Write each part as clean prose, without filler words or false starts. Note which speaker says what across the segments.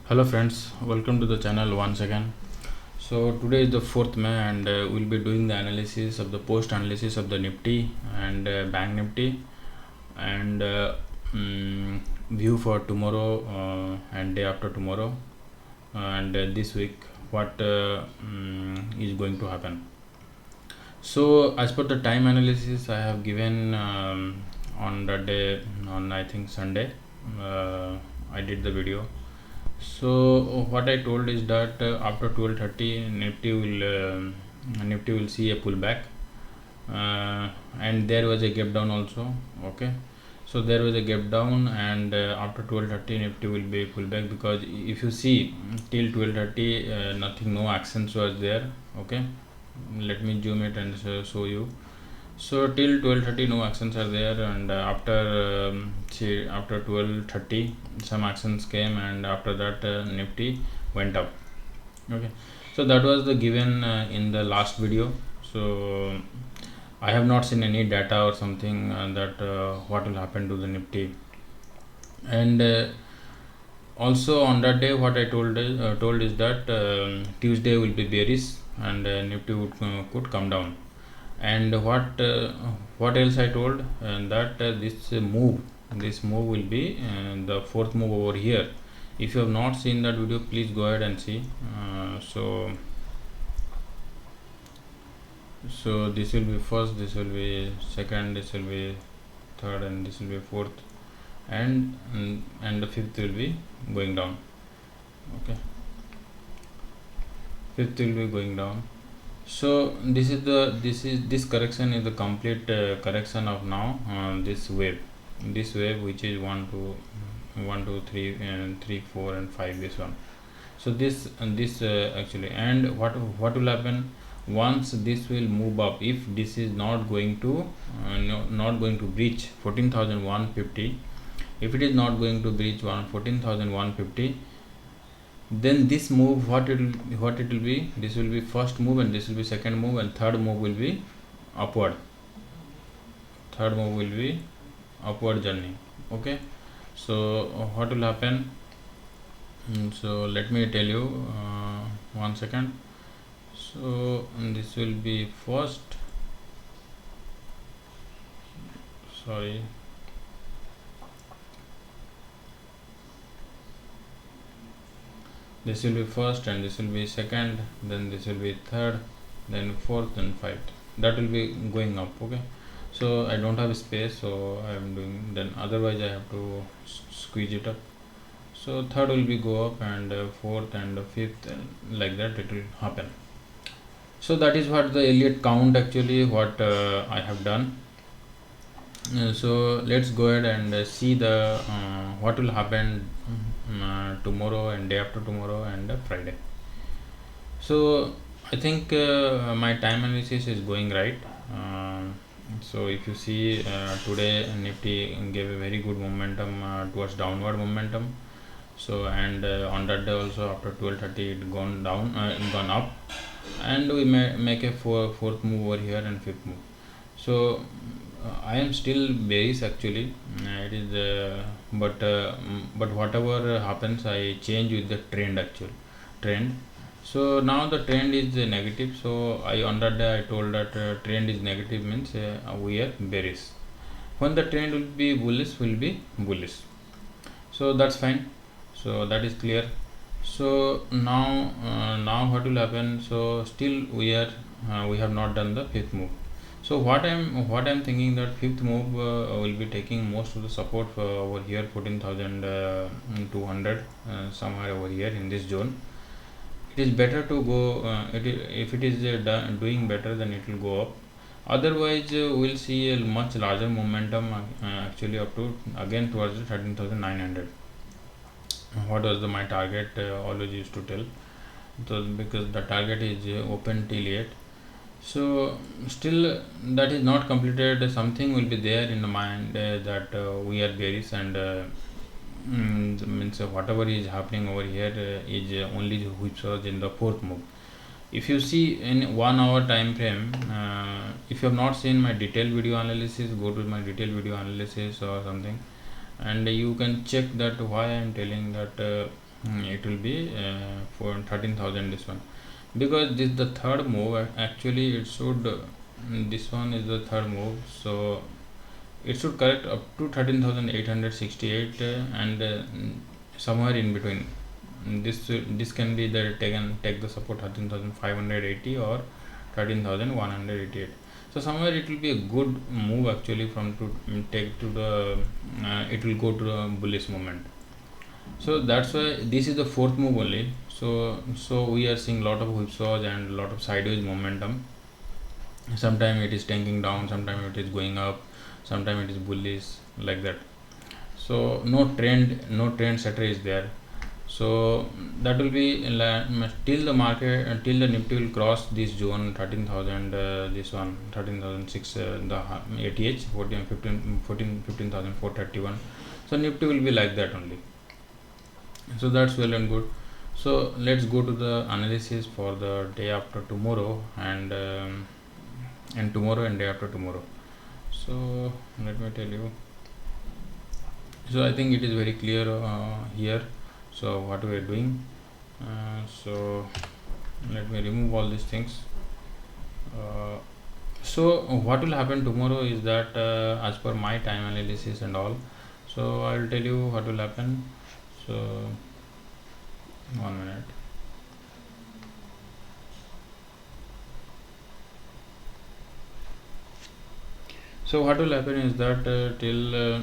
Speaker 1: Hello friends, welcome to the channel once again. So today is the 4th May and we'll be doing the analysis of the post analysis of the Nifty and Bank Nifty and view for tomorrow and day after tomorrow and this week what is going to happen. So as per the time analysis I have given on that day on I think Sunday I did the video. So what I told is that after 12:30 Nifty will see a pullback and there was a gap down also. Okay, so there was a gap down and after 12:30 Nifty will be pullback, because if you see till 12:30 nothing, no actions was there. Okay, let me zoom it and show you. So till 12:30 no actions are there, and after 12:30 some actions came, and after that Nifty went up. Okay, so that was the given in the last video. So I have not seen any data or something that what will happen to the Nifty. And also on that day what I told is that Tuesday will be bearish and Nifty could come down. And what else I told, that this move will be the fourth move over here. If you have not seen that video, please go ahead and see. So this will be first, this will be second, this will be third, and this will be fourth, and the fifth will be going down. Okay, fifth will be going down. So this correction is the complete correction of now this wave which is 1 2 3 and 3 4 and 5, this one. So this actually, and what will happen once this will move up, if this is not going to not going to breach 14,150, if it is not going to breach 14,150, then this move what it will be, this will be first move, and this will be second move, and third move will be upward. Third move will be upward journey. Okay, so what will happen, so let me tell you, 1 second. So this will be first, sorry, this will be first, and this will be second, then this will be third, then fourth, then fifth. That will be going up. Okay, so I don't have space, so I am doing, then otherwise I have to squeeze it up. So third will be go up, and fourth and fifth, and like that it will happen. So that is what the Elliott count actually what I have done. So let's go ahead and see the what will happen tomorrow and day after tomorrow and Friday. So I think my time analysis is going right. So if you see today Nifty gave a very good momentum towards downward momentum. So and on that day also after 12:30 it gone down, gone up, and we may make a fourth move over here and fifth move. So I am still bearish actually. It is but whatever happens, I change with the trend, actual trend. So now the trend is negative. So I on that day I told that trend is negative means we are bearish. When the trend will be bullish, will be bullish. So that's fine. So that is clear. So now what will happen? So still we have not done the fifth move. So what I'm thinking that fifth move will be taking most of the support over here 14,200 somewhere over here in this zone. It is better to go if it is doing better, then it will go up. Otherwise we'll see a much larger momentum actually up to again towards the 13,900. What was my target, always used to tell. So because the target is open till yet, so still that is not completed, something will be there in the mind that we are bearish, and means whatever is happening over here is only which was in the fourth move. If you see in 1 hour time frame, if you have not seen my detailed video analysis, go to my detailed video analysis or something, and you can check that why I am telling that it will be for 13,000 this one, because this the third move. Actually it should this one is the third move, so it should correct up to 13,868 and somewhere in between. This can be the take the support 13,580 or 13,188. So somewhere it will be a good move actually from to take to the it will go to the bullish moment. So that's why this is the fourth move only. So we are seeing lot of whipsaws and lot of sideways momentum. Sometimes it is tanking down, sometimes it is going up, sometimes it is bullish, like that. So no trend setter is there. So that will be till the market until the Nifty will cross this zone 13,000, this one 13,006, the ATH 14 15 14 15,431. So Nifty will be like that only. So that's well and good. So let's go to the analysis for the day after tomorrow and tomorrow and day after tomorrow. So let me tell you. So I think it is very clear here. So what we are doing. So let me remove all these things. So what will happen tomorrow is that as per my time analysis and all, so I will tell you what will happen. So 1 minute. So what will happen is that till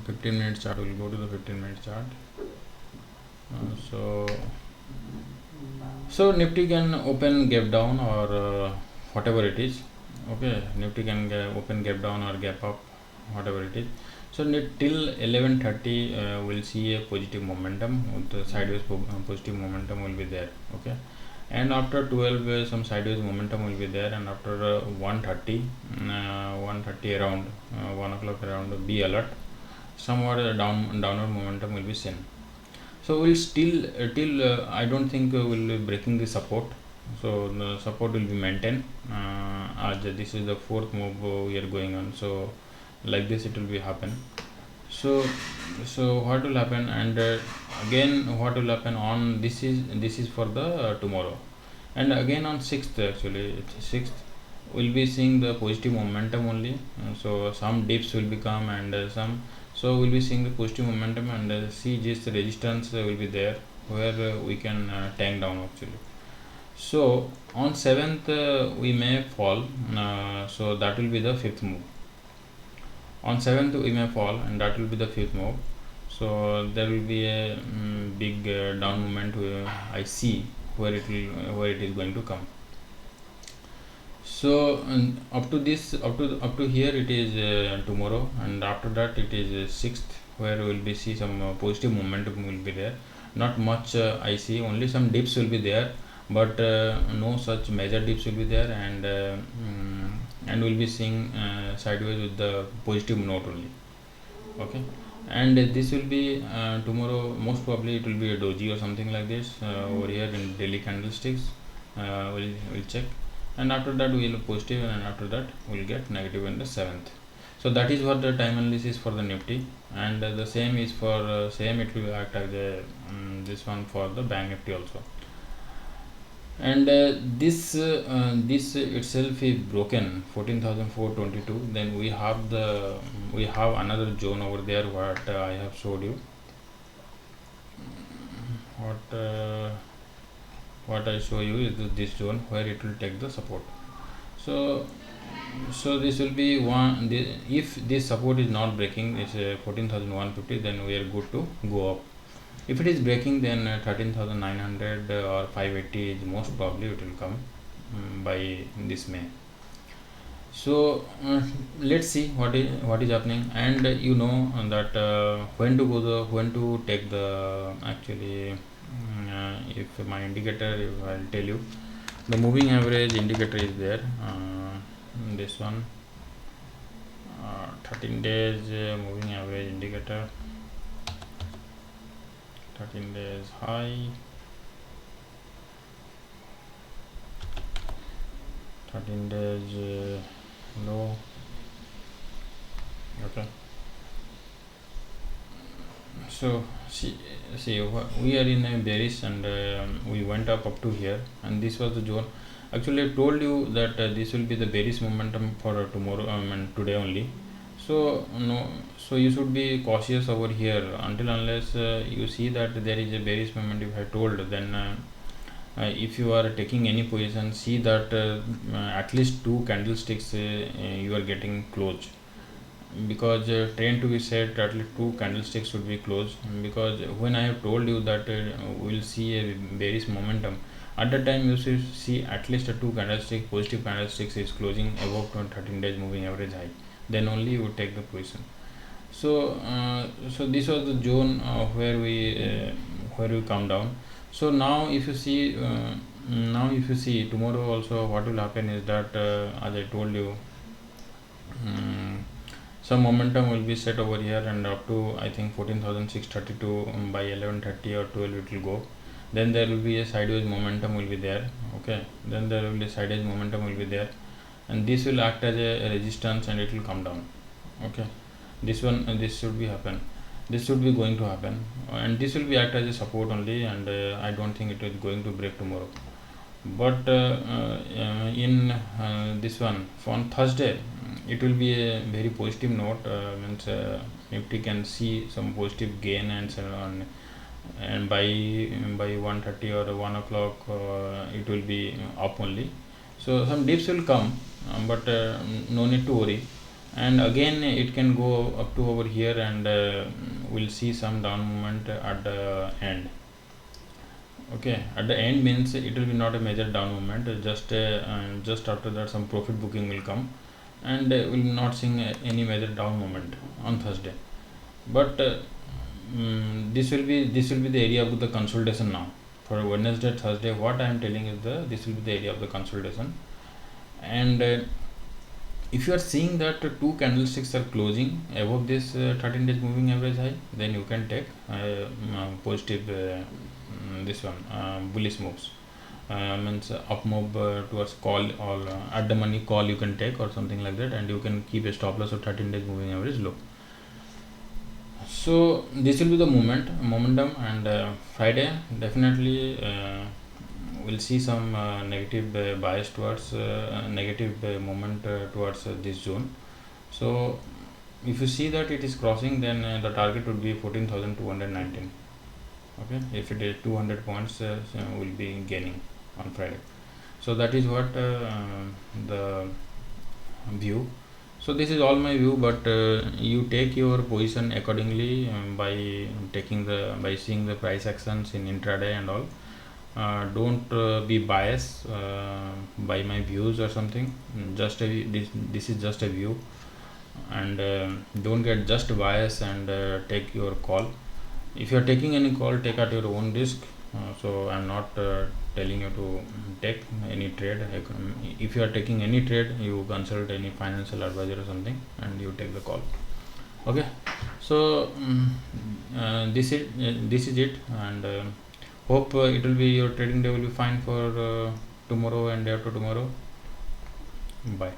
Speaker 1: 15 minutes chart, will go to the 15-minute chart. So Nifty can open gap down or whatever it is. Okay, Nifty can open gap down or gap up, whatever it is. So till 11:30 we'll see a positive momentum. The sideways positive momentum will be there. Okay, and after 12 some sideways momentum will be there, and after 1:30 1:30 around 1 o'clock around, be alert, somewhat downward momentum will be seen. So we'll still till I don't think we'll be breaking the support. So the support will be maintained as this is the fourth move we are going on. So like this it will be happen. So what will happen, and again what will happen on this is for the tomorrow, and again on 6th, actually 6th we'll be seeing the positive momentum only. So some dips will become and so we'll be seeing the positive momentum, and see just the resistance will be there where we can tank down actually. So on 7th we may fall, so that will be the fifth move. On 7th we may fall, and that will be the fifth move. So there will be a big down movement I see where it is going to come. So up to here it is tomorrow, and after that it is 6th where we will be see some positive momentum will be there. Not much I see, only some dips will be there, but no such major dips will be there, and we'll be seeing sideways with the positive note only. Okay, and this will be tomorrow, most probably it will be a doji or something like this over here in daily candlesticks. We'll check, and after that we'll positive, and after that we'll get negative in the 7th. So that is what the time analysis for the Nifty, and the same is for same it will act as a this one for the Bank Nifty also. And this itself is broken 14,422, then we have another zone over there what I have showed you, what I show you is this zone where it will take the support. So this will be one, if this support is not breaking, it's 14,150, then we are good to go up. If it is breaking, then 13,900 or 580 is most probably it will come by this May. So let's see what is happening, and you know that when to take the actually if my indicator, if I'll tell you, the moving average indicator is there, this one 13 days moving average indicator, 13 days high, 13 days low. Okay, So see we are in a bearish, and we went up to here, and this was the zone. Actually, I told you that this will be the bearish momentum for tomorrow and today only. So no, so you should be cautious over here until unless you see that there is a bearish momentum. If I told, then if you are taking any position, see that at least two candlesticks you are getting closed, because trend to be set at least two candlesticks should be closed. Because when I have told you that we will see a bearish momentum, at that time you should see at least a two candlestick positive candlesticks is closing above 13 days moving average high, then only you would take the position. So so this was the zone where we come down. So now if you see tomorrow also, what will happen is that as I told you, some momentum will be set over here, and up to I think 14,632 by 11:30 or 12 it will go. Then there will be a sideways momentum will be there. Okay, then there will be sideways momentum will be there, and this will act as a resistance, and it will come down. Okay, this should be happen, this should be going to happen, and this will be act as a support only, and I don't think it is going to break tomorrow. But in this one on Thursday, it will be a very positive note, means Nifty can see some positive gain and so on, and by 1:30 or 1 o'clock it will be up only. So some dips will come, but no need to worry, and again it can go up to over here, and we'll see some down movement at the end. Okay, at the end means it will be not a major down movement, just after that some profit booking will come, and will not seeing any major down movement on Thursday. But this will be the area of the consolidation now for Wednesday, Thursday. What I am telling is this will be the area of the consolidation, and if you are seeing that two candlesticks are closing above this 13 days moving average high, then you can take positive this one bullish moves, means up move towards call, or at the money call you can take or something like that, and you can keep a stop loss of 13 days moving average low. So this will be the momentum, and Friday definitely we'll see some negative bias towards negative moment towards this zone. So if you see that it is crossing, then the target would be 14,219. Okay, if it is 200 points will be gaining on Friday. So that is what the view. So this is all my view, but you take your position accordingly by seeing the price actions in intraday and all. Don't be biased by my views or something. This is just a view, and don't get just biased and take your call. If you are taking any call, take at your own risk. So I'm not telling you to take any trade. If you are taking any trade, you consult any financial advisor or something, and you take the call. Okay, so this is it, and hope it will be, your trading day will be fine for tomorrow and day after tomorrow. Bye.